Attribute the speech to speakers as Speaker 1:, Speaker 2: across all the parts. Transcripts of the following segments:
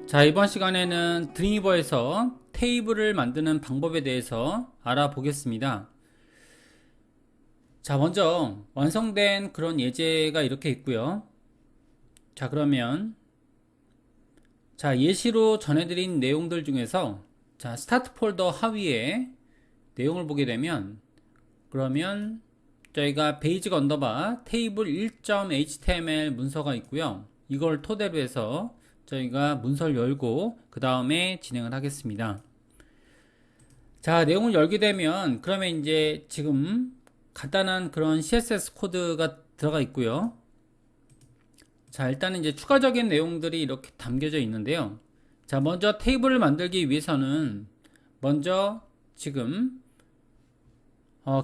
Speaker 1: 자, 이번 시간에는 드림위버에서 테이블을 만드는 방법에 대해서 알아보겠습니다. 자, 먼저 완성된 그런 예제가 이렇게 있고요. 자, 그러면 예시로 전해드린 내용들 중에서 스타트 폴더 하위에 내용을 보게 되면, 그러면 저희가 베이직 언더바 테이블 1.html 문서가 있고요. 이걸 토대로 해서 저희가 문서를 열고 그 다음에 진행을 하겠습니다. 자, 내용을 열게 되면 그러면 이제 지금 간단한 그런 CSS 코드가 들어가 있고요. 자, 일단은 이제 추가적인 내용들이 이렇게 담겨져 있는데요. 자, 먼저 테이블을 만들기 위해서는 먼저 지금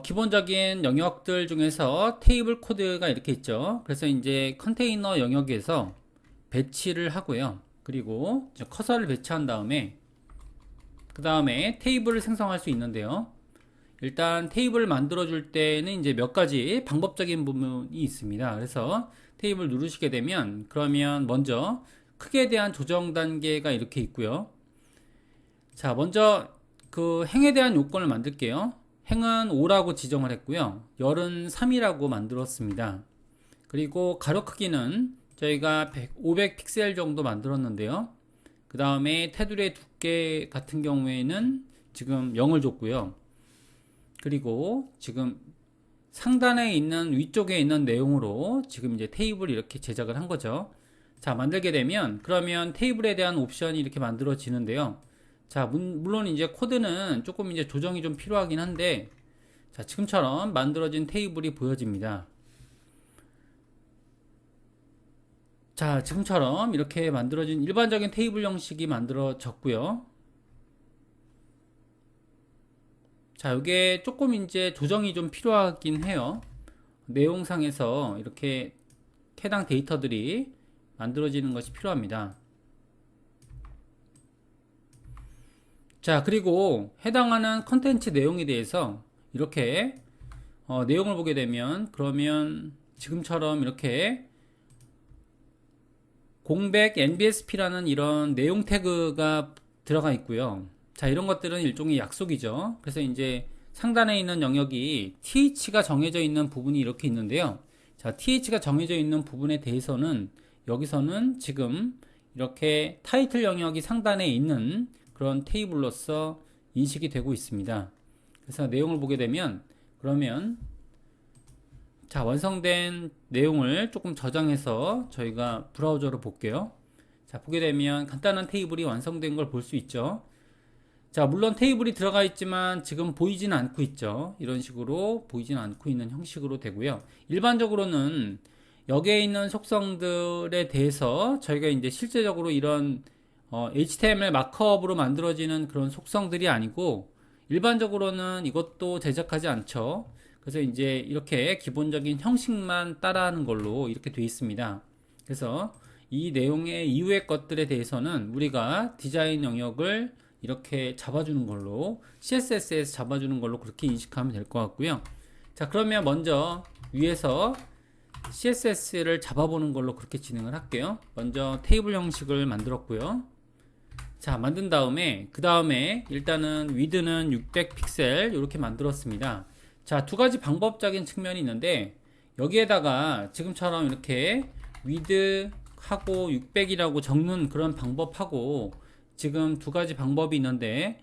Speaker 1: 기본적인 영역들 중에서 테이블 코드가 이렇게 있죠. 그래서 이제 컨테이너 영역에서 배치를 하고요. 그리고 커서를 배치한 다음에 그 다음에 테이블을 생성할 수 있는데요. 일단 테이블을 만들어 줄 때는 이제 몇 가지 방법적인 부분이 있습니다. 그래서 테이블 누르시게 되면 그러면 먼저 크기에 대한 조정 단계가 이렇게 있고요. 자, 먼저 그 행에 대한 요건을 만들게요. 행은 5라고 지정을 했고요. 열은 3이라고 만들었습니다. 그리고 가로 크기는 저희가 500 픽셀 정도 만들었는데요. 그 다음에 테두리의 두께 같은 경우에는 지금 0을 줬고요. 그리고 지금 상단에 있는 위쪽에 있는 내용으로 지금 이제 테이블 이렇게 제작을 한 거죠. 자, 만들게 되면 그러면 테이블에 대한 옵션이 이렇게 만들어지는데요. 자, 물론 이제 코드는 조금 이제 조정이 좀 필요하긴 한데, 자, 지금처럼 만들어진 테이블이 보여집니다. 자, 지금처럼 이렇게 만들어진 일반적인 테이블 형식이 만들어졌고요. 자, 이게 조금 이제 조정이 좀 필요하긴 해요. 내용상에서 이렇게 해당 데이터들이 만들어지는 것이 필요합니다. 자, 그리고 해당하는 컨텐츠 내용에 대해서 이렇게 내용을 보게 되면 그러면 지금처럼 이렇게 공백 NBSP라는 이런 내용 태그가 들어가 있고요. 자, 이런 것들은 일종의 약속이죠. 그래서 이제 상단에 있는 영역이 TH가 정해져 있는 부분이 이렇게 있는데요. 자, TH가 정해져 있는 부분에 대해서는 여기서는 지금 이렇게 타이틀 영역이 상단에 있는 그런 테이블로서 인식이 되고 있습니다. 그래서 내용을 보게 되면 그러면 자, 완성된 내용을 조금 저장해서 저희가 브라우저로 볼게요. 자, 보게 되면 간단한 테이블이 완성된 걸 볼 수 있죠. 자, 물론 테이블이 들어가 있지만 지금 보이지는 않고 있죠. 이런 식으로 보이지는 않고 있는 형식으로 되고요. 일반적으로는 여기에 있는 속성들에 대해서 저희가 이제 실제적으로 이런 HTML 마크업으로 만들어지는 그런 속성들이 아니고 일반적으로는 이것도 제작하지 않죠. 그래서 이제 이렇게 기본적인 형식만 따라하는 걸로 이렇게 되어 있습니다. 그래서 이 내용의 이후의 것들에 대해서는 우리가 디자인 영역을 이렇게 잡아주는 걸로 CSS에서 잡아주는 걸로 그렇게 인식하면 될 것 같고요. 자, 그러면 먼저 위에서 CSS를 잡아보는 걸로 그렇게 진행을 할게요. 먼저 테이블 형식을 만들었고요. 자, 만든 다음에 그 다음에 일단은 위드는 600 픽셀 이렇게 만들었습니다. 자, 두 가지 방법적인 측면이 있는데 여기에다가 지금처럼 이렇게 위드하고 600이라고 적는 그런 방법하고 지금 두 가지 방법이 있는데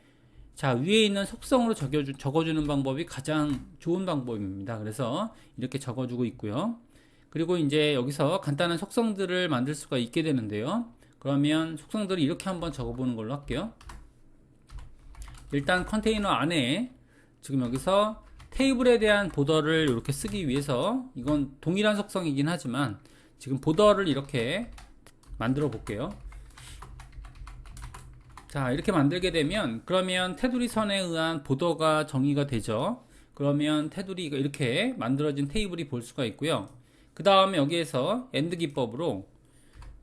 Speaker 1: 자, 위에 있는 속성으로 적어주는 방법이 가장 좋은 방법입니다. 그래서 이렇게 적어주고 있고요. 그리고 이제 여기서 간단한 속성들을 만들 수가 있게 되는데요. 그러면 속성들을 이렇게 한번 적어보는 걸로 할게요. 일단 컨테이너 안에 지금 여기서 테이블에 대한 보더를 이렇게 쓰기 위해서 이건 동일한 속성이긴 하지만 지금 보더를 이렇게 만들어 볼게요. 자, 이렇게 만들게 되면 그러면 테두리 선에 의한 보더가 정의가 되죠. 그러면 테두리가 이렇게 만들어진 테이블이 볼 수가 있고요. 그 다음에 여기에서 엔드 기법으로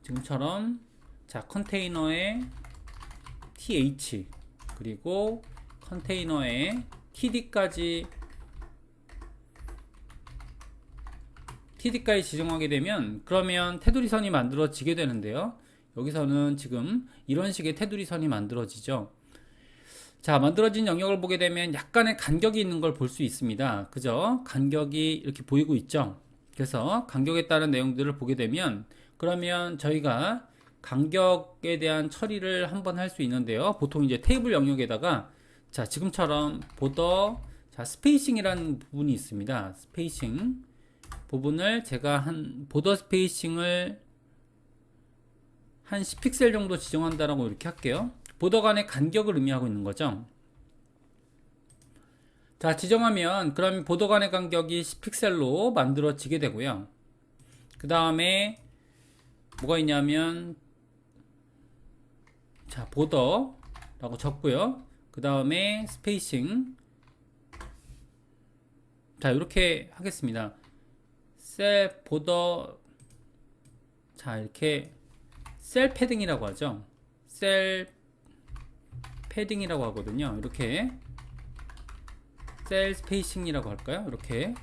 Speaker 1: 지금처럼 자, 컨테이너에 th 그리고 컨테이너에 td까지 지정하게 되면 그러면 테두리선이 만들어지게 되는데요. 여기서는 지금 이런 식의 테두리 선이 만들어지죠. 자, 만들어진 영역을 보게 되면 약간의 간격이 있는 걸 볼 수 있습니다. 그죠? 간격이 이렇게 보이고 있죠. 그래서 간격에 따른 내용들을 보게 되면, 그러면 저희가 간격에 대한 처리를 한번 할 수 있는데요. 보통 이제 테이블 영역에다가, 자, 지금처럼 보더, 자, 스페이싱이라는 부분이 있습니다. 스페이싱 부분을 제가 보더 스페이싱을 한 10픽셀 정도 지정한다라고 이렇게 할게요. 보더 간의 간격을 의미하고 있는 거죠. 자, 지정하면 그럼 보더 간의 간격이 10픽셀로 만들어지게 되고요. 그 다음에 뭐가 있냐면, 자, 보더라고 적고요. 그 다음에 스페이싱, 자, 이렇게 하겠습니다. 셀 보더, 자, 이렇게 셀 패딩이라고 하죠. 셀 패딩이라고 하거든요. 이렇게 셀 스페이싱이라고 할까요? 이렇게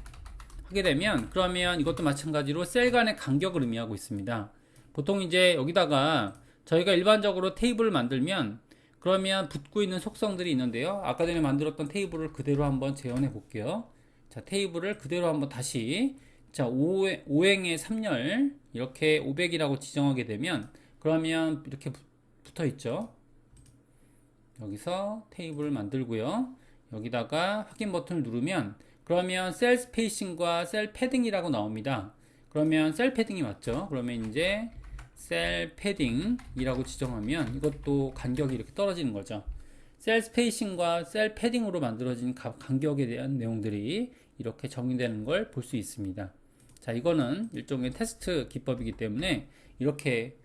Speaker 1: 하게 되면, 그러면 이것도 마찬가지로 셀 간의 간격을 의미하고 있습니다. 보통 이제 여기다가 저희가 일반적으로 테이블을 만들면, 그러면 붙고 있는 속성들이 있는데요. 아까 전에 만들었던 테이블을 그대로 한번 재현해 볼게요. 자, 테이블을 그대로 한번 다시, 자, 5행의 3열 이렇게 500이라고 지정하게 되면, 그러면 이렇게 붙어 있죠. 여기서 테이블을 만들고요. 여기다가 확인 버튼을 누르면, 그러면 셀 스페이싱과 셀 패딩이라고 나옵니다. 그러면 셀 패딩이 맞죠? 그러면 이제 셀 패딩이라고 지정하면 이것도 간격이 이렇게 떨어지는 거죠. 셀 스페이싱과 셀 패딩으로 만들어진 간격에 대한 내용들이 이렇게 정의되는 걸 볼 수 있습니다. 자, 이거는 일종의 테스트 기법이기 때문에 이렇게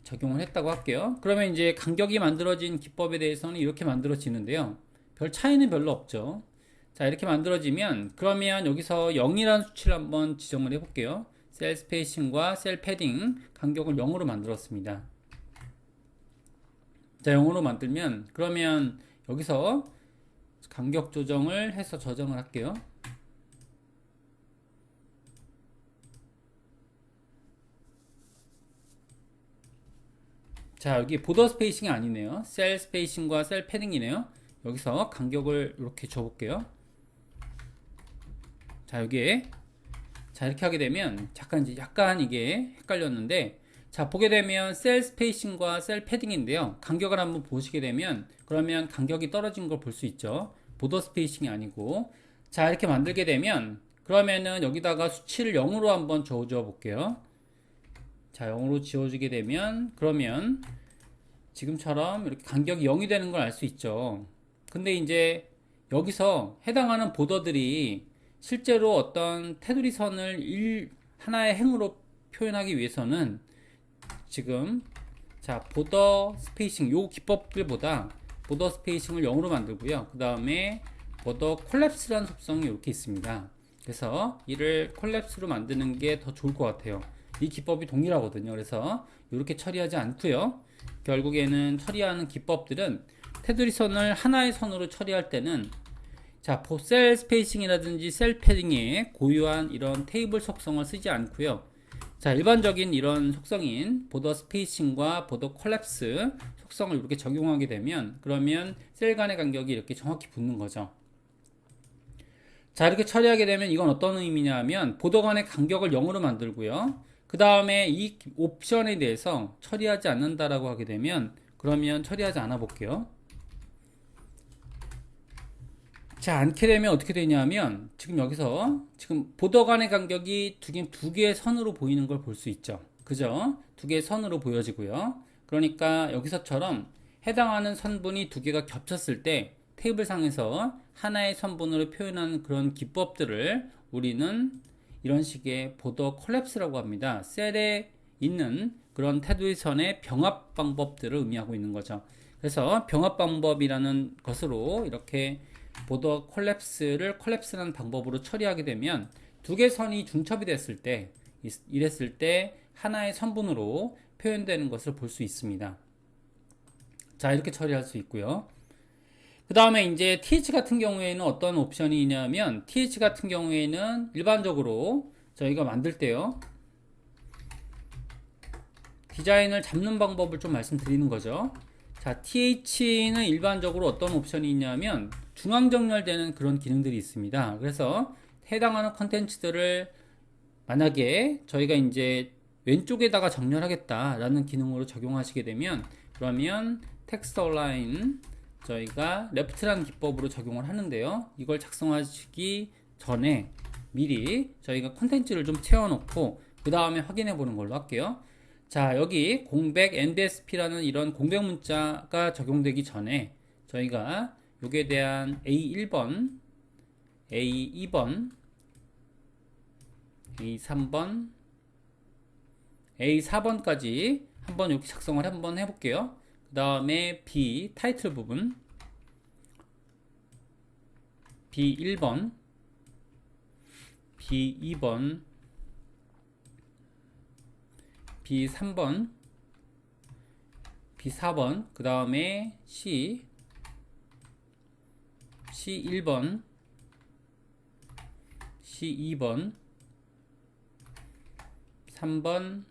Speaker 1: 적용을 했다고 할게요. 그러면 이제 간격이 만들어진 기법에 대해서는 이렇게 만들어지는데요. 별 차이는 별로 없죠. 자, 이렇게 만들어지면, 그러면 여기서 0이라는 수치를 한번 지정을 해 볼게요. 셀 스페이싱과 셀 패딩 간격을 0으로 만들었습니다. 자, 0으로 만들면, 그러면 여기서 간격 조정을 해서 저장을 할게요. 자, 여기 보더 스페이싱이 아니네요. 셀 스페이싱과 셀 패딩이네요. 여기서 간격을 이렇게 줘볼게요. 자, 여기에, 자, 이렇게 하게 되면 약간 이게 헷갈렸는데, 자, 보게 되면 셀 스페이싱과 셀 패딩인데요. 간격을 한번 보시게 되면, 그러면 간격이 떨어진 걸 볼 수 있죠. 보더 스페이싱이 아니고. 자, 이렇게 만들게 되면, 그러면은 여기다가 수치를 0으로 한번 지워줘 볼게요. 자, 0으로 지워주게 되면, 그러면 지금처럼 이렇게 간격이 0이 되는 걸 알 수 있죠. 근데 이제 여기서 해당하는 보더들이 실제로 어떤 테두리 선을 하나의 행으로 표현하기 위해서는 지금, 자, 보더 스페이싱, 요 기법들보다 보더 스페이싱을 0으로 만들고요. 그 다음에 보더 콜랩스라는 속성이 이렇게 있습니다. 그래서 이를 콜랩스로 만드는 게 더 좋을 것 같아요. 이 기법이 동일하거든요. 그래서 이렇게 처리하지 않고요. 결국에는 처리하는 기법들은 테두리 선을 하나의 선으로 처리할 때는, 자, 셀 스페이싱이라든지 셀 패딩에 고유한 이런 테이블 속성을 쓰지 않고요. 자, 일반적인 이런 속성인 보더 스페이싱과 보더 콜랩스 속성을 이렇게 적용하게 되면, 그러면 셀 간의 간격이 이렇게 정확히 붙는 거죠. 자, 이렇게 처리하게 되면 이건 어떤 의미냐 하면, 보더 간의 간격을 0으로 만들고요. 그 다음에 이 옵션에 대해서 처리하지 않는다라고 하게 되면, 그러면 처리하지 않아 볼게요. 자, 않게 되면 어떻게 되냐면, 지금 여기서 지금 보더 간의 간격이 두 개의 선으로 보이는 걸 볼 수 있죠. 그죠? 두 개의 선으로 보여지고요. 그러니까 여기서처럼 해당하는 선분이 두 개가 겹쳤을 때 테이블 상에서 하나의 선분으로 표현하는 그런 기법들을 우리는 이런 식의 보더 콜랩스라고 합니다. 셀에 있는 그런 테두리 선의 병합 방법들을 의미하고 있는 거죠. 그래서 병합 방법이라는 것으로 이렇게 보더 콜랩스를 콜랩스라는 방법으로 처리하게 되면, 두 개 선이 중첩이 됐을 때, 이랬을 때 하나의 선분으로 표현되는 것을 볼 수 있습니다. 자, 이렇게 처리할 수 있고요. 그 다음에 이제 TH 같은 경우에는 어떤 옵션이 있냐면, TH 같은 경우에는 일반적으로 저희가 만들 때요, 디자인을 잡는 방법을 좀 말씀드리는 거죠. 자, TH는 일반적으로 어떤 옵션이 있냐면 중앙 정렬되는 그런 기능들이 있습니다. 그래서 해당하는 컨텐츠들을 만약에 저희가 이제 왼쪽에다가 정렬하겠다라는 기능으로 적용하시게 되면, 그러면 텍스트 얼라인 저희가 레프트라는 기법으로 적용을 하는데요. 이걸 작성하시기 전에 미리 저희가 콘텐츠를 좀 채워놓고 그 다음에 확인해 보는 걸로 할게요. 자, 여기 공백 NDSP라는 이런 공백 문자가 적용되기 전에 저희가 여기에 대한 A1번, A2번, A3번, A4번까지 한번 이렇게 작성을 한번 해볼게요. 그 다음에 B 타이틀 부분, B1번, B2번, B3번, B4번, 그 다음에 C, C1번, C2번, 3번,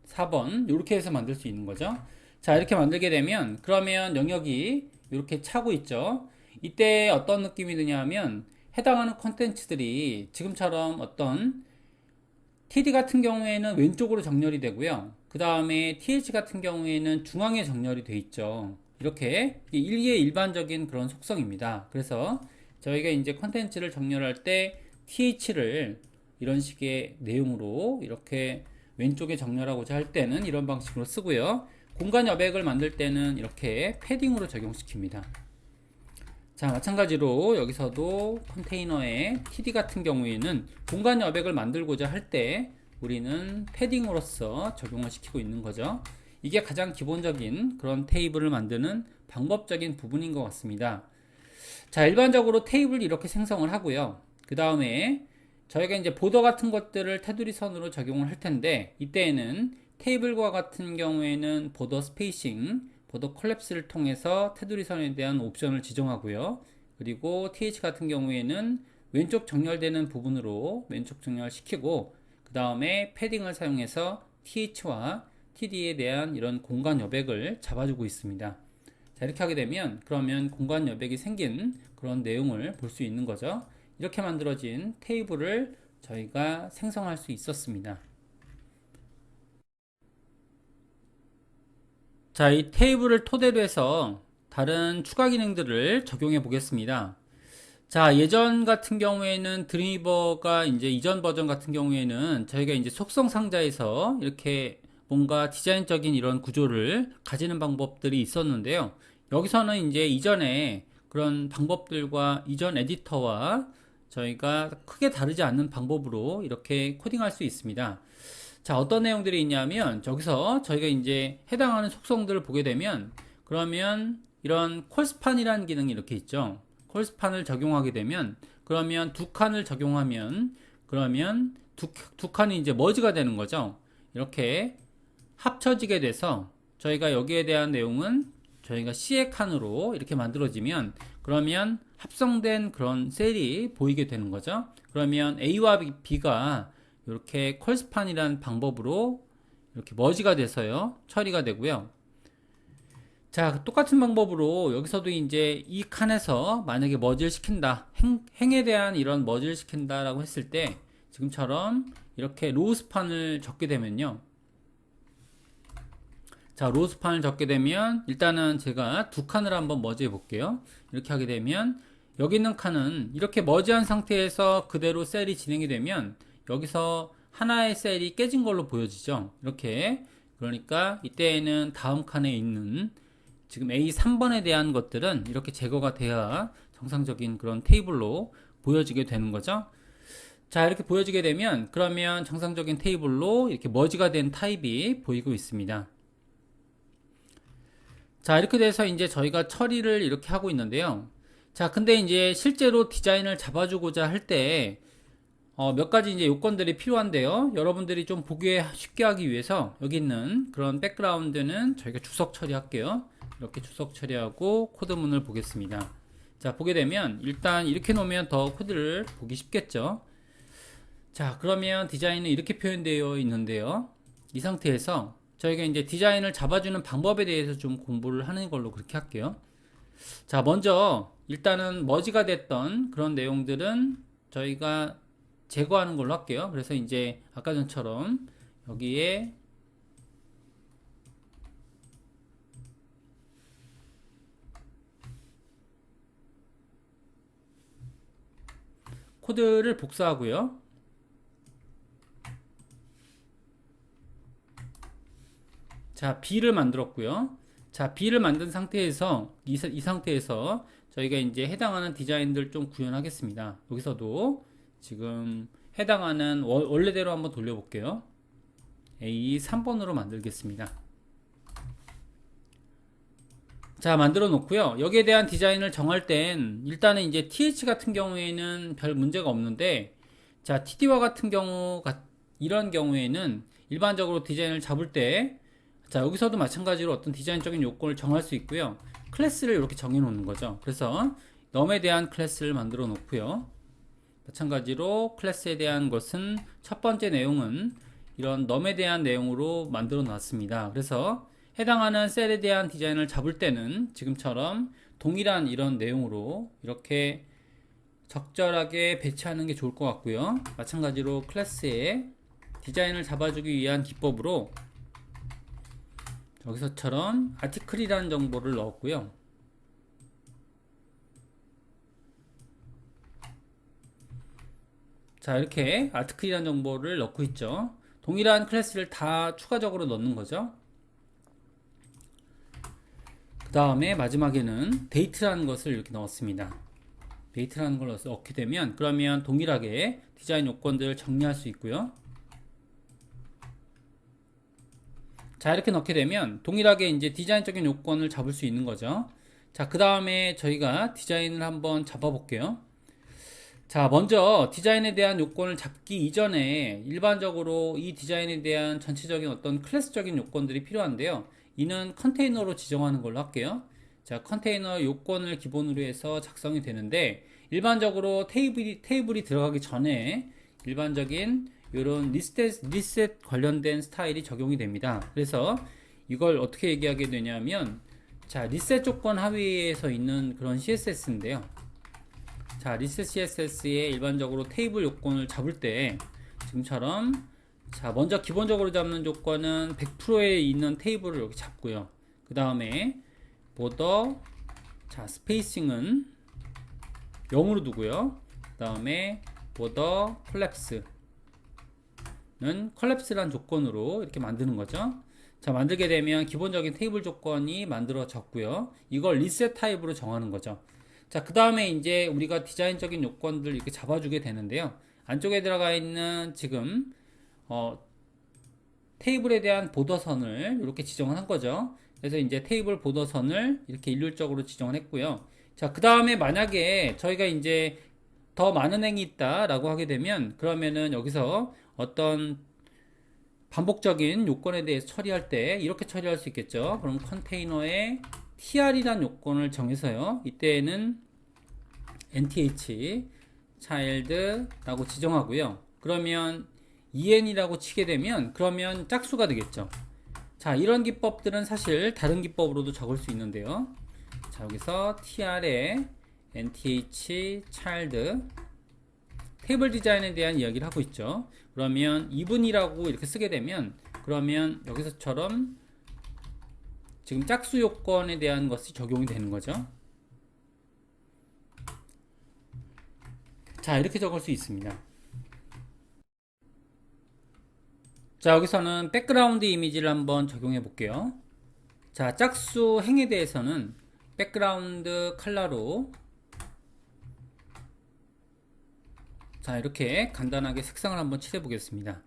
Speaker 1: 4번 이렇게 해서 만들 수 있는 거죠. 자, 이렇게 만들게 되면 그러면 영역이 이렇게 차고 있죠. 이때 어떤 느낌이 드냐면 해당하는 컨텐츠들이 지금처럼 어떤 TD 같은 경우에는 왼쪽으로 정렬이 되고요. 그 다음에 TH 같은 경우에는 중앙에 정렬이 돼 있죠. 이렇게 일기의 일반적인 그런 속성입니다. 그래서 저희가 이제 컨텐츠를 정렬할 때 TH를 이런 식의 내용으로 이렇게 왼쪽에 정렬하고자 할 때는 이런 방식으로 쓰고요. 공간 여백을 만들 때는 이렇게 패딩으로 적용시킵니다. 자, 마찬가지로 여기서도 컨테이너의 TD 같은 경우에는 공간 여백을 만들고자 할 때 우리는 패딩으로서 적용을 시키고 있는 거죠. 이게 가장 기본적인 그런 테이블을 만드는 방법적인 부분인 것 같습니다. 자, 일반적으로 테이블 이렇게 생성을 하고요. 그 다음에 저희가 이제 보더 같은 것들을 테두리 선으로 적용을 할 텐데, 이때에는 테이블과 같은 경우에는 보더 스페이싱, 보더 콜랩스를 통해서 테두리 선에 대한 옵션을 지정하고요. 그리고 TH 같은 경우에는 왼쪽 정렬되는 부분으로 왼쪽 정렬시키고, 그 다음에 패딩을 사용해서 TH와 TD에 대한 이런 공간 여백을 잡아주고 있습니다. 자, 이렇게 하게 되면 그러면 공간 여백이 생긴 그런 내용을 볼 수 있는 거죠. 이렇게 만들어진 테이블을 저희가 생성할 수 있었습니다. 자, 이 테이블을 토대로 해서 다른 추가 기능들을 적용해 보겠습니다. 자, 예전 같은 경우에는 드림위버가 이제 이전 버전 같은 경우에는 저희가 이제 속성 상자에서 이렇게 뭔가 디자인적인 이런 구조를 가지는 방법들이 있었는데요. 여기서는 이제 이전에 그런 방법들과 이전 에디터와 저희가 크게 다르지 않는 방법으로 이렇게 코딩할 수 있습니다. 자, 어떤 내용들이 있냐면 저기서 저희가 이제 해당하는 속성들을 보게 되면 그러면 이런 콜스판이라는 기능이 이렇게 있죠. 콜스판을 적용하게 되면 그러면 두 칸을 적용하면 그러면 두 칸이 이제 머지가 되는 거죠. 이렇게 합쳐지게 돼서 저희가 여기에 대한 내용은 저희가 C의 칸으로 이렇게 만들어지면 그러면 합성된 그런 셀이 보이게 되는 거죠. 그러면 A와 B가 이렇게 콜스판이라는 방법으로 이렇게 머지가 돼서요 처리가 되고요. 자, 똑같은 방법으로 여기서도 이제 이 칸에서 만약에 머지를 시킨다, 행에 대한 이런 머지를 시킨다라고 했을 때 지금처럼 이렇게 로우스판을 적게 되면요. 자, 로우스판을 적게 되면 일단은 제가 두 칸을 한번 머지해 볼게요. 이렇게 하게 되면 여기 있는 칸은 이렇게 머지한 상태에서 그대로 셀이 진행이 되면 여기서 하나의 셀이 깨진 걸로 보여지죠. 이렇게. 그러니까 이때에는 다음 칸에 있는 지금 A3번에 대한 것들은 이렇게 제거가 돼야 정상적인 그런 테이블로 보여지게 되는 거죠. 자, 이렇게 보여지게 되면 그러면 정상적인 테이블로 이렇게 머지가 된 타입이 보이고 있습니다. 자, 이렇게 돼서 이제 저희가 처리를 이렇게 하고 있는데요. 자, 근데 이제 실제로 디자인을 잡아주고자 할 때 몇 가지 이제 요건들이 필요한데요. 여러분들이 좀 보기 쉽게 하기 위해서 여기 있는 그런 백그라운드는 저희가 주석 처리할게요. 이렇게 주석 처리하고 코드문을 보겠습니다. 자, 보게 되면 일단 이렇게 놓으면 더 코드를 보기 쉽겠죠. 자, 그러면 디자인은 이렇게 표현되어 있는데요. 이 상태에서 저희가 이제 디자인을 잡아주는 방법에 대해서 좀 공부를 하는 걸로 그렇게 할게요. 자, 먼저 일단은 머지가 됐던 그런 내용들은 저희가 제거하는 걸로 할게요. 그래서 이제 아까 전처럼 여기에 코드를 복사하고요. 자, B를 만들었고요. 자, B를 만든 상태에서 이 상태에서 저희가 이제 해당하는 디자인들 좀 구현하겠습니다. 여기서도 지금 해당하는 원래대로 한번 돌려볼게요. A 3번으로 만들겠습니다. 자, 만들어 놓고요. 여기에 대한 디자인을 정할 땐 일단은 이제 TH 같은 경우에는 별 문제가 없는데, 자, TD와 같은 경우 이런 경우에는 일반적으로 디자인을 잡을 때, 자, 여기서도 마찬가지로 어떤 디자인적인 요건을 정할 수 있고요. 클래스를 이렇게 정해 놓는 거죠. 그래서 넘에 대한 클래스를 만들어 놓고요. 마찬가지로 클래스에 대한 것은 첫 번째 내용은 이런 넘에 대한 내용으로 만들어 놨습니다. 그래서 해당하는 셀에 대한 디자인을 잡을 때는 지금처럼 동일한 이런 내용으로 이렇게 적절하게 배치하는 게 좋을 것 같고요. 마찬가지로 클래스에 디자인을 잡아주기 위한 기법으로 여기서처럼 아티클이라는 정보를 넣었고요. 자, 이렇게 아티클이라는 정보를 넣고 있죠. 동일한 클래스를 다 추가적으로 넣는 거죠. 그 다음에 마지막에는 데이트라는 것을 이렇게 넣었습니다. 데이트라는 걸 넣게 되면 그러면 동일하게 디자인 요건들을 정리할 수 있고요. 자, 이렇게 넣게 되면 동일하게 이제 디자인적인 요건을 잡을 수 있는 거죠. 자, 그 다음에 저희가 디자인을 한번 잡아 볼게요. 자, 먼저 디자인에 대한 요건을 잡기 이전에 일반적으로 이 디자인에 대한 전체적인 어떤 클래스적인 요건들이 필요한데요. 이는 컨테이너로 지정하는 걸로 할게요. 자, 컨테이너 요건을 기본으로 해서 작성이 되는데 일반적으로 테이블이 들어가기 전에 일반적인 이런 리셋 관련된 스타일이 적용이 됩니다. 그래서 이걸 어떻게 얘기하게 되냐면, 자, 리셋 조건 하위에서 있는 그런 CSS인데요. 자, 리셋 CSS에 일반적으로 테이블 요건을 잡을 때 지금처럼, 자, 먼저 기본적으로 잡는 조건은 100%에 있는 테이블을 이렇게 잡고요. 그 다음에 보더, 자, 스페이싱은 0으로 두고요. 그 다음에 보더 콜랩스는 콜랩스란 조건으로 이렇게 만드는 거죠. 자, 만들게 되면 기본적인 테이블 조건이 만들어졌고요. 이걸 리셋 타입으로 정하는 거죠. 자, 그 다음에 이제 우리가 디자인적인 요건들 이렇게 잡아주게 되는데요. 안쪽에 들어가 있는 지금 테이블에 대한 보더선을 이렇게 지정을 한 거죠. 그래서 이제 테이블 보더선을 이렇게 일률적으로 지정을 했고요. 자, 그 다음에 만약에 저희가 이제 더 많은 행이 있다라고 하게 되면 그러면은 여기서 어떤 반복적인 요건에 대해서 처리할 때 이렇게 처리할 수 있겠죠. 그럼 컨테이너에 tr이라는 요건을 정해서요. 이때에는 nth child라고 지정하고요. 그러면 en이라고 치게 되면 그러면 짝수가 되겠죠. 자, 이런 기법들은 사실 다른 기법으로도 적을 수 있는데요. 자, 여기서 tr에 nth child 테이블 디자인에 대한 이야기를 하고 있죠. 그러면 2분이라고 이렇게 쓰게 되면 그러면 여기서처럼 지금 짝수 요건에 대한 것이 적용이 되는 거죠. 자, 이렇게 적을 수 있습니다. 자, 여기서는 백그라운드 이미지를 한번 적용해 볼게요. 자, 짝수 행에 대해서는 백그라운드 컬러로, 자, 이렇게 간단하게 색상을 한번 칠해 보겠습니다.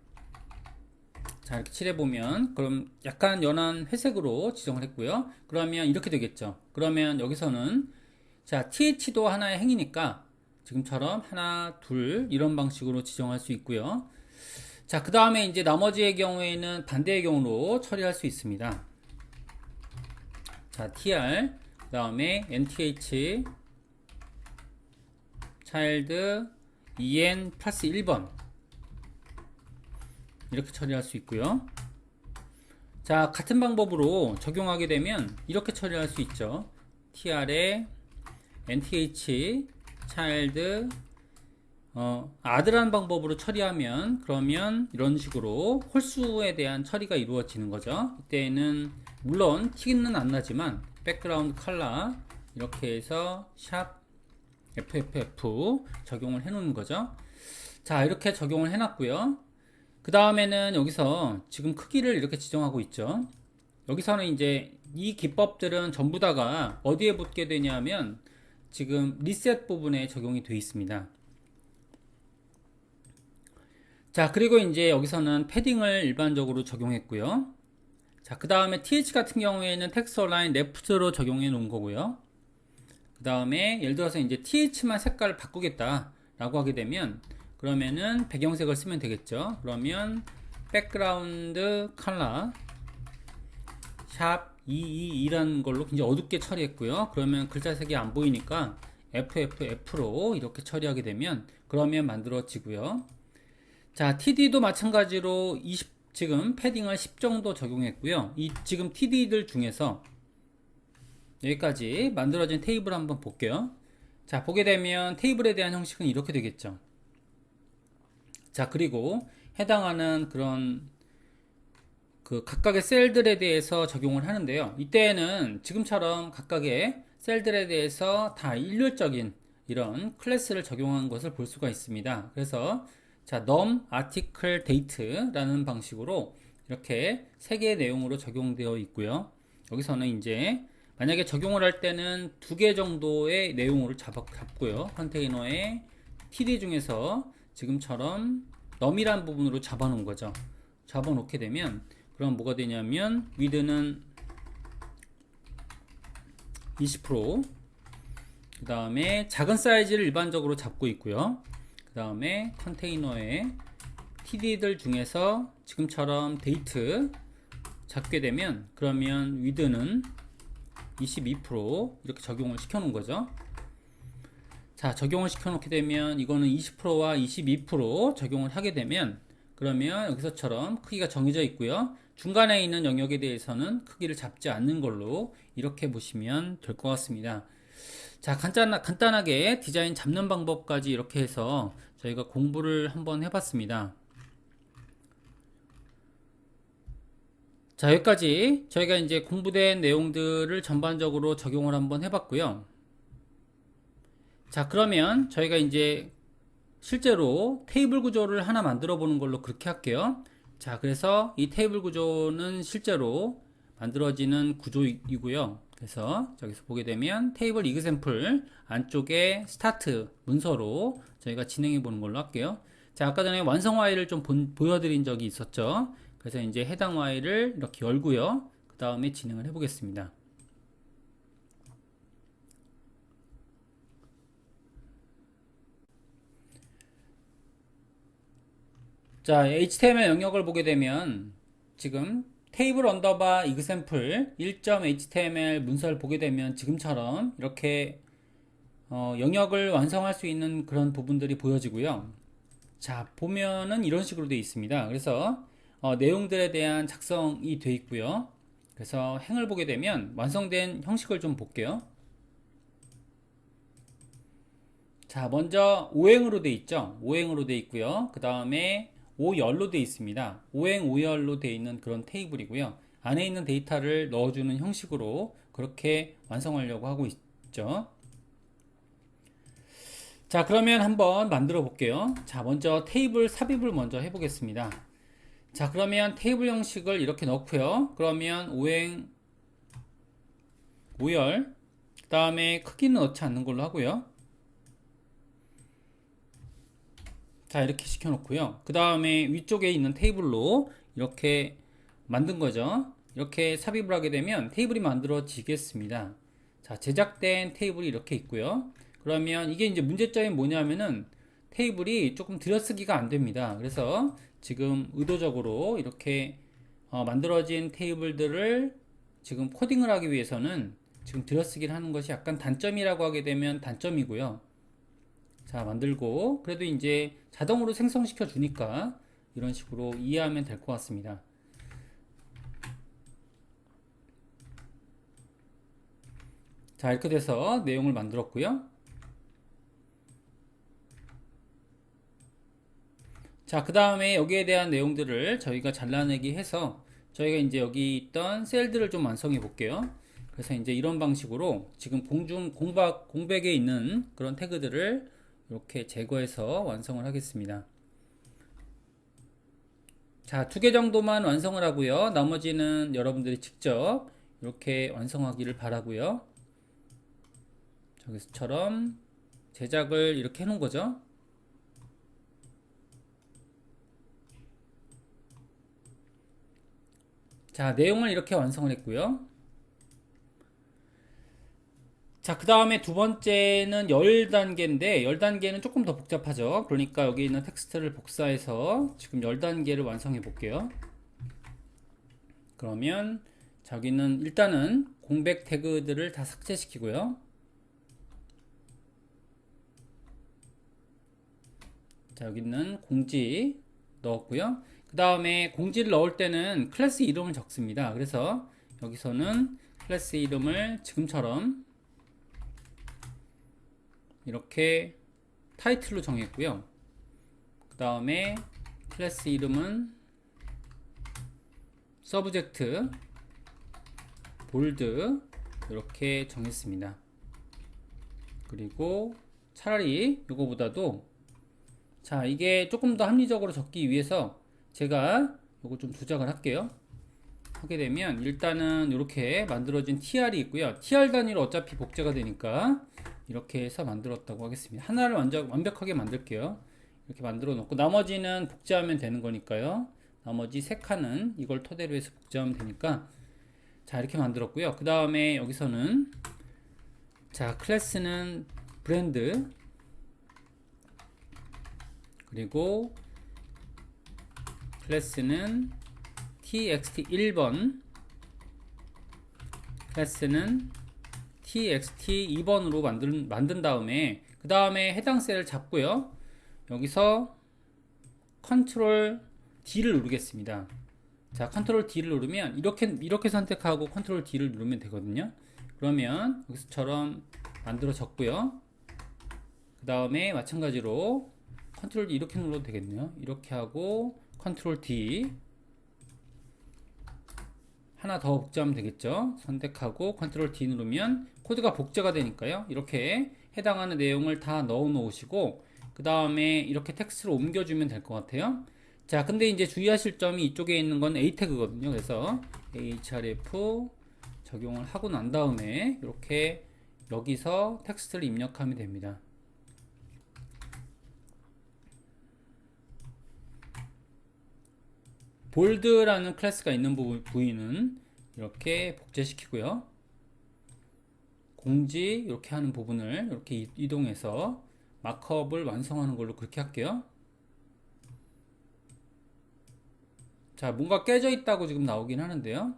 Speaker 1: 자, 이렇게 칠해 보면 그럼 약간 연한 회색으로 지정을 했고요. 그러면 이렇게 되겠죠. 그러면 여기서는 자, th도 하나의 행이니까 지금처럼 하나, 둘 이런 방식으로 지정할 수 있고요. 자, 그 다음에 이제 나머지의 경우에는 반대의 경우로 처리할 수 있습니다. 자, tr 그 다음에 nth child en 플러스 1번 이렇게 처리할 수 있고요. 자, 같은 방법으로 적용하게 되면 이렇게 처리할 수 있죠. tr에 nth child add라는 방법으로 처리하면, 그러면 이런 식으로 홀수에 대한 처리가 이루어지는 거죠. 이때는 물론 티는 안 나지만 백그라운드 컬러 이렇게 해서 샵 fff 적용을 해 놓는 거죠. 자, 이렇게 적용을 해 놨고요. 그 다음에는 여기서 지금 크기를 이렇게 지정하고 있죠. 여기서는 이제 이 기법들은 전부 다가 어디에 붙게 되냐면 지금 리셋 부분에 적용이 되어 있습니다. 자, 그리고 이제 여기서는 패딩을 일반적으로 적용했고요. 자, 그 다음에 th 같은 경우에는 텍스트 얼라인 레프트로 적용해 놓은 거고요. 그 다음에 예를 들어서 이제 th만 색깔을 바꾸겠다 라고 하게 되면, 그러면은 배경색을 쓰면 되겠죠. 그러면 백그라운드 컬러 샵 222라는 걸로 굉장히 어둡게 처리했고요. 그러면 글자색이 안 보이니까 FFF로 이렇게 처리하게 되면 그러면 만들어지고요. 자, TD도 마찬가지로 지금 패딩을 10 정도 적용했고요. 이 지금 TD들 중에서 여기까지 만들어진 테이블 한번 볼게요. 자, 보게 되면 테이블에 대한 형식은 이렇게 되겠죠. 자, 그리고 해당하는 그런 그 각각의 셀들에 대해서 적용을 하는데요. 이때에는 지금처럼 각각의 셀들에 대해서 다 일률적인 이런 클래스를 적용한 것을 볼 수가 있습니다. 그래서 자, num article date라는 방식으로 이렇게 세 개의 내용으로 적용되어 있고요. 여기서는 이제 만약에 적용을 할 때는 두 개 정도의 내용으로 잡고요. 컨테이너의 td 중에서 지금처럼 num이란 부분으로 잡아 놓은 거죠. 잡아 놓게 되면 그럼 뭐가 되냐면 width는 20%, 그 다음에 작은 사이즈를 일반적으로 잡고 있고요. 그 다음에 컨테이너의 td들 중에서 지금처럼 데이트 잡게 되면 그러면 width는 22% 이렇게 적용을 시켜 놓은 거죠. 자, 적용을 시켜 놓게 되면 이거는 20%와 22% 적용을 하게 되면 그러면 여기서처럼 크기가 정해져 있고요. 중간에 있는 영역에 대해서는 크기를 잡지 않는 걸로 이렇게 보시면 될 것 같습니다. 자, 간단하게 디자인 잡는 방법까지 이렇게 해서 저희가 공부를 한번 해봤습니다. 자, 여기까지 저희가 이제 공부된 내용들을 전반적으로 적용을 한번 해봤고요. 자, 그러면 저희가 이제 실제로 테이블 구조를 하나 만들어 보는 걸로 그렇게 할게요. 자, 그래서 이 테이블 구조는 실제로 만들어지는 구조이고요. 그래서 저기서 보게 되면 테이블 이그샘플 안쪽에 스타트 문서로 저희가 진행해 보는 걸로 할게요. 자, 아까 전에 완성 화일을 좀 보여드린 적이 있었죠. 그래서 이제 해당 화일을 이렇게 열고요. 그 다음에 진행을 해 보겠습니다. 자, HTML 영역을 보게 되면 지금 테이블 언더바 이그샘플 1.html 문서를 보게 되면 지금처럼 이렇게 영역을 완성할 수 있는 그런 부분들이 보여지고요. 자, 보면은 이런 식으로 되어 있습니다. 그래서 내용들에 대한 작성이 되어 있고요. 그래서 행을 보게 되면 완성된 형식을 좀 볼게요. 자, 먼저 오행으로 되어 있죠. 오행으로 되어 있고요. 그 다음에 오열로 되어 있습니다. 오행 오열로 되어 있는 그런 테이블이고요. 안에 있는 데이터를 넣어주는 형식으로 그렇게 완성하려고 하고 있죠. 자, 그러면 한번 만들어 볼게요. 자, 먼저 테이블 삽입을 먼저 해보겠습니다. 자, 그러면 테이블 형식을 이렇게 넣고요. 그러면 오행 오열 그 다음에 크기는 넣지 않는 걸로 하고요. 자, 이렇게 시켜 놓고요. 그 다음에 위쪽에 있는 테이블로 이렇게 만든 거죠. 이렇게 삽입을 하게 되면 테이블이 만들어지겠습니다. 자, 제작된 테이블이 이렇게 있고요. 그러면 이게 이제 문제점이 뭐냐면은 테이블이 조금 들여쓰기가 안 됩니다. 그래서 지금 의도적으로 이렇게 만들어진 테이블들을 지금 코딩을 하기 위해서는 지금 들여쓰기를 하는 것이 약간 단점이라고 하게 되면 단점이고요. 자, 만들고 그래도 이제 자동으로 생성시켜 주니까 이런 식으로 이해하면 될 것 같습니다. 자, 이렇게 돼서 내용을 만들었고요. 자, 그 다음에 여기에 대한 내용들을 저희가 잘라내기 해서 저희가 이제 여기 있던 셀들을 좀 완성해 볼게요. 그래서 이제 이런 방식으로 지금 공백에 있는 그런 태그들을 이렇게 제거해서 완성을 하겠습니다. 자, 2개 정도만 완성을 하고요. 나머지는 여러분들이 직접 이렇게 완성하기를 바라고요. 저기서처럼 제작을 이렇게 해 놓은 거죠. 자, 내용을 이렇게 완성을 했고요. 자, 그 다음에 두 번째는 열 단계인데, 열 단계는 조금 더 복잡하죠. 그러니까 여기 있는 텍스트를 복사해서 지금 열 단계를 완성해 볼게요. 그러면 저기는 일단은 공백 태그들을 다 삭제시키고요. 자, 여기 있는 공지 넣었고요. 그 다음에 공지를 넣을 때는 클래스 이름을 적습니다. 그래서 여기서는 클래스 이름을 지금처럼 이렇게 타이틀로 정했고요. 그 다음에 클래스 이름은 서브젝트 볼드 이렇게 정했습니다. 그리고 차라리 이거보다도 자, 이게 조금 더 합리적으로 적기 위해서 제가 이거 좀 조작을 할게요. 하게 되면 일단은 이렇게 만들어진 tr이 있고요. tr 단위로 어차피 복제가 되니까 이렇게 해서 만들었다고 하겠습니다. 하나를 완벽하게 만들게요. 이렇게 만들어 놓고 나머지는 복제하면 되는 거니까요. 나머지 3칸은 이걸 토대로 해서 복제하면 되니까 자, 이렇게 만들었고요. 그 다음에 여기서는 자, 클래스는 브랜드 그리고 클래스는 txt 1번 클래스는 txt 2번으로 만든 다음에 그 다음에 해당 셀을 잡고요. 여기서 컨트롤 D를 누르겠습니다. 자, 컨트롤 D를 누르면 이렇게 선택하고 컨트롤 D를 누르면 되거든요. 그러면 여기서처럼 만들어졌고요. 그 다음에 마찬가지로 컨트롤 D 이렇게 눌러도 되겠네요. 이렇게 하고 컨트롤 D 하나 더 복제하면 되겠죠. 선택하고 컨트롤 D 누르면 코드가 복제가 되니까요. 이렇게 해당하는 내용을 다 넣어 놓으시고 그 다음에 이렇게 텍스트를 옮겨주면 될 것 같아요. 자, 근데 이제 주의하실 점이 이쪽에 있는 건 A 태그거든요. 그래서 href 적용을 하고 난 다음에 이렇게 여기서 텍스트를 입력하면 됩니다. 볼드라는 클래스가 있는 부위는 이렇게 복제시키고요. 공지 이렇게 하는 부분을 이렇게 이동해서 마크업을 완성하는 걸로 그렇게 할게요. 자, 뭔가 깨져 있다고 지금 나오긴 하는데요.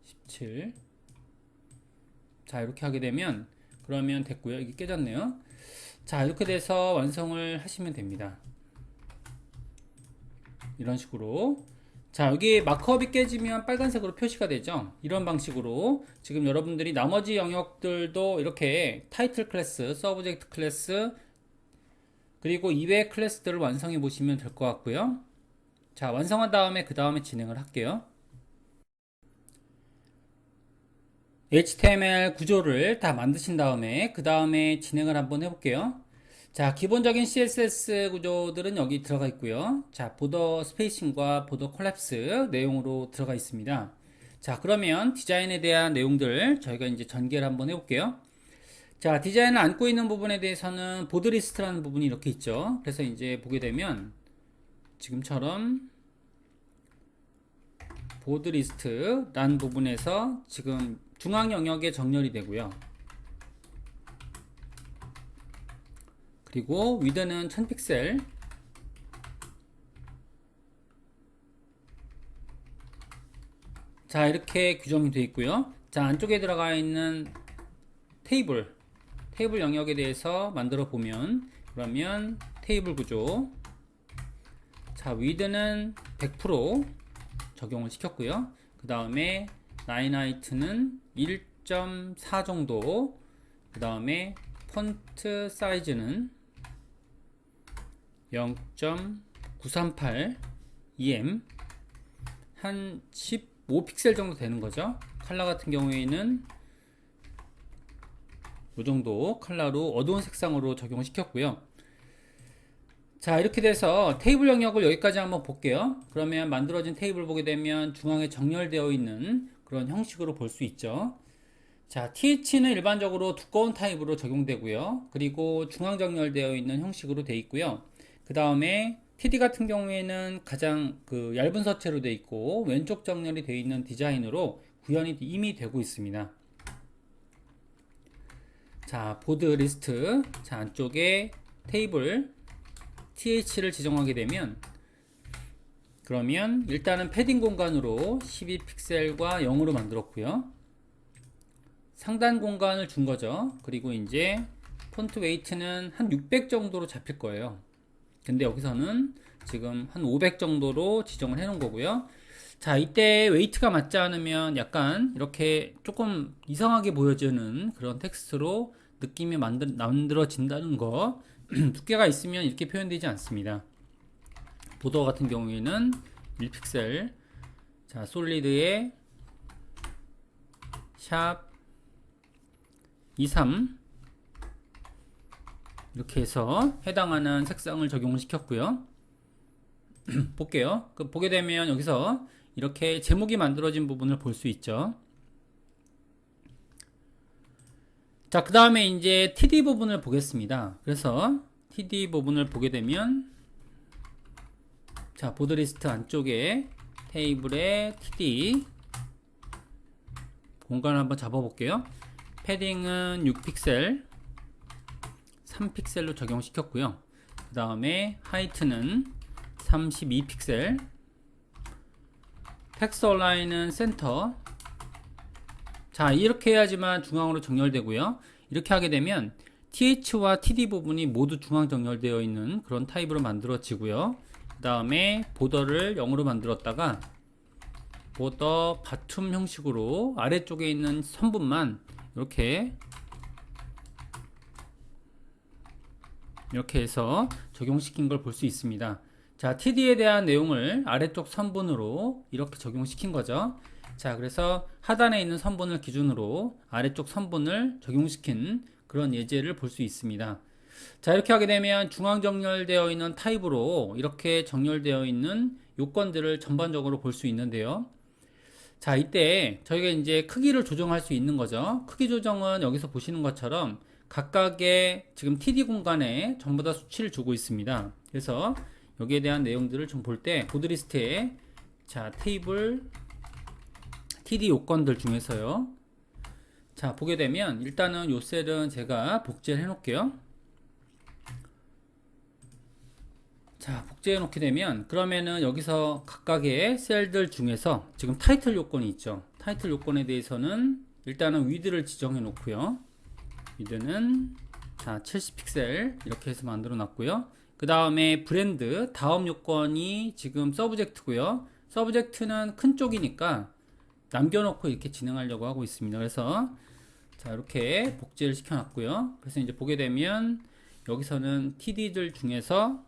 Speaker 1: 17. 자, 이렇게 하게 되면 그러면 됐고요. 이게 깨졌네요. 자, 이렇게 돼서 완성을 하시면 됩니다. 이런 식으로. 자, 여기 마크업이 깨지면 빨간색으로 표시가 되죠. 이런 방식으로 지금 여러분들이 나머지 영역들도 이렇게 타이틀 클래스, 서브젝트 클래스 그리고 이외의 클래스들을 완성해 보시면 될 것 같고요. 자, 완성한 다음에 그 다음에 진행을 할게요. HTML 구조를 다 만드신 다음에 그 다음에 진행을 한번 해볼게요. 자, 기본적인 CSS 구조들은 여기 들어가 있고요. 자, 보더 스페이싱과 보더 콜랩스 내용으로 들어가 있습니다. 자, 그러면 디자인에 대한 내용들 저희가 이제 전개를 한번 해볼게요. 자, 디자인을 안고 있는 부분에 대해서는 보드 리스트라는 부분이 이렇게 있죠. 그래서 이제 보게 되면 지금처럼 보드 리스트라는 부분에서 지금 중앙 영역에 정렬이 되고요. 그리고 위드는 1000픽셀 자, 이렇게 규정이 되어 있고요. 자, 안쪽에 들어가 있는 테이블 영역에 대해서 만들어 보면 그러면 테이블 구조 자, 위드는 100% 적용을 시켰고요. 그 다음에 라인 하이트는 1.4 정도, 그 다음에 폰트 사이즈는 0.938 EM, 한 15픽셀 정도 되는 거죠. 컬러 같은 경우에는 이 정도 컬러로 어두운 색상으로 적용시켰고요. 자, 이렇게 돼서 테이블 영역을 여기까지 한번 볼게요. 그러면 만들어진 테이블 보게 되면 중앙에 정렬되어 있는 그런 형식으로 볼 수 있죠. 자, TH는 일반적으로 두꺼운 타입으로 적용되고요. 그리고 중앙 정렬되어 있는 형식으로 되어 있고요. 그 다음에 TD 같은 경우에는 가장 얇은 서체로 되어 있고 왼쪽 정렬이 되어 있는 디자인으로 구현이 이미 되고 있습니다. 자, 보드 리스트. 자, 안쪽에 테이블 TH를 지정하게 되면, 그러면 일단은 패딩 공간으로 12픽셀과 0으로 만들었고요. 상단 공간을 준 거죠. 그리고 이제 폰트 웨이트는 한 600 정도로 잡힐 거예요. 근데 여기서는 지금 한 500 정도로 지정을 해 놓은 거고요. 자, 이때 웨이트가 맞지 않으면 약간 이렇게 조금 이상하게 보여지는 그런 텍스트로 느낌이 만들어진다는 거. 두께가 있으면 이렇게 표현되지 않습니다. 보더 같은 경우에는 1픽셀. 자, 솔리드에 샵 23 이렇게 해서 해당하는 색상을 적용을 시켰고요. 볼게요. 보게 되면 여기서 이렇게 제목이 만들어진 부분을 볼 수 있죠. 자, 그 다음에 이제 TD 부분을 보겠습니다. 그래서 TD 부분을 보게 되면, 자, 보드 리스트 안쪽에 테이블에 TD 공간을 한번 잡아 볼게요. 패딩은 6픽셀 3픽셀로 적용시켰고요. 그 다음에 하이트는 32픽셀, 텍스트 얼라인은 센터. 자, 이렇게 해야지만 중앙으로 정렬되고요. 이렇게 하게 되면 TH와 TD 부분이 모두 중앙 정렬되어 있는 그런 타입으로 만들어지고요. 그 다음에 보더를 0으로 만들었다가 보더 바툼 형식으로 아래쪽에 있는 선분만 이렇게 해서 적용시킨 걸 볼 수 있습니다. 자, TD에 대한 내용을 아래쪽 선분으로 이렇게 적용시킨 거죠. 자, 그래서 하단에 있는 선분을 기준으로 아래쪽 선분을 적용시킨 그런 예제를 볼 수 있습니다. 자, 이렇게 하게 되면 중앙 정렬되어 있는 타입으로 이렇게 정렬되어 있는 요건들을 전반적으로 볼 수 있는데요. 자, 이때 저희가 이제 크기를 조정할 수 있는 거죠. 크기 조정은 여기서 보시는 것처럼 각각의 지금 TD 공간에 전부 다 수치를 주고 있습니다. 그래서 여기에 대한 내용들을 좀 볼 때 보드 리스트에, 자, 테이블 TD 요건들 중에서요. 자, 보게 되면 일단은 요 셀은 제가 복제를 해 놓을게요. 자, 복제해 놓게 되면, 그러면은 여기서 각각의 셀들 중에서 지금 타이틀 요건이 있죠. 타이틀 요건에 대해서는 일단은 위드를 지정해 놓고요. 위드는 자 70픽셀 이렇게 해서 만들어 놨고요. 그 다음에 브랜드 다음 요건이 지금 서브젝트고요. 서브젝트는 큰 쪽이니까 남겨놓고 이렇게 진행하려고 하고 있습니다. 그래서 자, 이렇게 복제를 시켜 놨고요. 그래서 이제 보게 되면 여기서는 TD들 중에서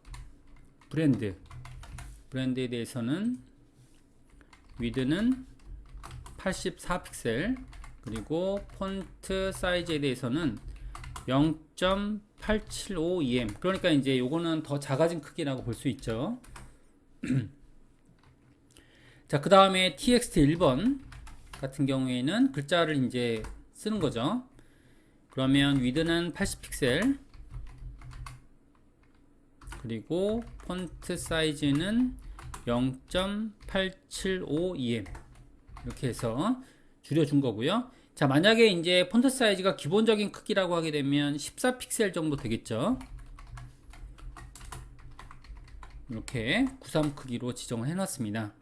Speaker 1: 브랜드에 대해서는 위드는 84픽셀, 그리고 폰트 사이즈에 대해서는 0.875 EM. 그러니까 이제 요거는 더 작아진 크기라고 볼 수 있죠. 자, 그 다음에 TXT 1번 같은 경우에는 글자를 이제 쓰는 거죠. 그러면 위드는 80픽셀, 그리고 폰트 사이즈는 0.875 EM 이렇게 해서 줄여준 거고요. 자, 만약에 이제 폰트 사이즈가 기본적인 크기라고 하게 되면 14픽셀 정도 되겠죠. 이렇게 93 크기로 지정을 해놨습니다.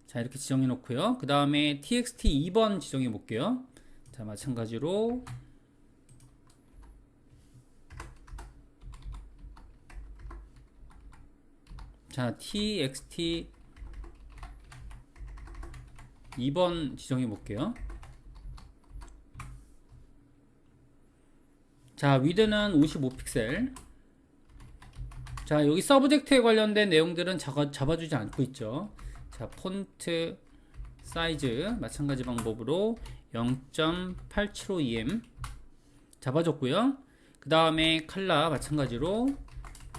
Speaker 1: 자, 이렇게 지정해 놓고요. 그 다음에 TXT 2번 지정해 볼게요. 자, 마찬가지로 자, TXT 2번 지정해 볼게요. 자, 위드는 55픽셀. 자, 여기 서브젝트에 관련된 내용들은 잡아주지 않고 있죠. 자, 폰트 사이즈 마찬가지 방법으로 0.875em 잡아줬고요. 그 다음에 컬러 마찬가지로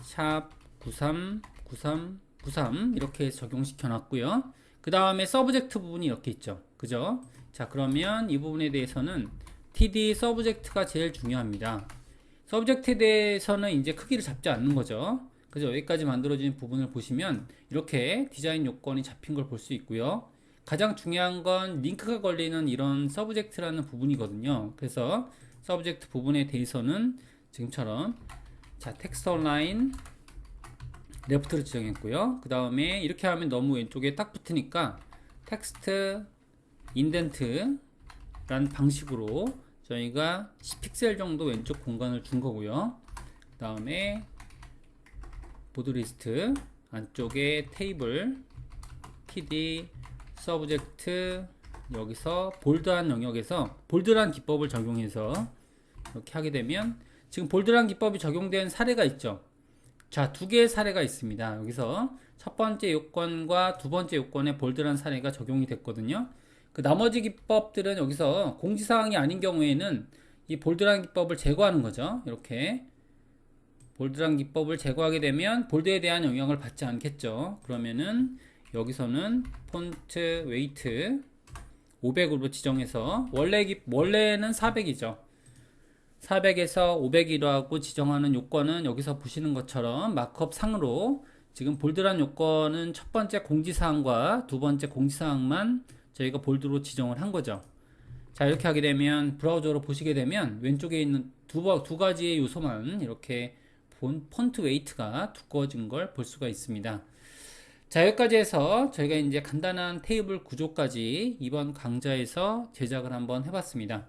Speaker 1: 샵 939393 이렇게 적용시켜 놨고요. 그 다음에 서브젝트 부분이 이렇게 있죠. 그죠? 자, 그러면 이 부분에 대해서는 TD 서브젝트가 제일 중요합니다. 서브젝트에 대해서는 이제 크기를 잡지 않는 거죠. 그래서 여기까지 만들어진 부분을 보시면 이렇게 디자인 요건이 잡힌 걸 볼 수 있고요. 가장 중요한 건 링크가 걸리는 이런 서브젝트라는 부분이거든요. 그래서 서브젝트 부분에 대해서는 지금처럼 자, 텍스트 라인 레프트로 지정했고요. 그 다음에 이렇게 하면 너무 왼쪽에 딱 붙으니까 텍스트 인덴트 라는 방식으로 저희가 10픽셀 정도 왼쪽 공간을 준 거고요. 그 다음에 보드 리스트 안쪽에 테이블 TD 서브젝트 여기서 볼드한 영역에서 볼드란 기법을 적용해서 이렇게 하게 되면 지금 볼드란 기법이 적용된 사례가 있죠. 자, 두 개의 사례가 있습니다. 여기서 첫 번째 요건과 두 번째 요건에 볼드란 사례가 적용이 됐거든요. 그 나머지 기법들은 여기서 공지사항이 아닌 경우에는 이 볼드란 기법을 제거하는 거죠. 이렇게 볼드란 기법을 제거하게 되면 볼드에 대한 영향을 받지 않겠죠. 그러면은 여기서는 폰트 웨이트 500으로 지정해서 원래는 400이죠. 400에서 500이라 하고 지정하는 요건은 여기서 보시는 것처럼 마크업 상으로 지금 볼드란 요건은 첫 번째 공지사항과 두 번째 공지사항만 저희가 볼드로 지정을 한 거죠. 자, 이렇게 하게 되면 브라우저로 보시게 되면 왼쪽에 있는 두 가지의 요소만 이렇게 폰트 웨이트가 두꺼워진 걸 볼 수가 있습니다. 자, 여기까지 해서 저희가 이제 간단한 테이블 구조까지 이번 강좌에서 제작을 한번 해봤습니다.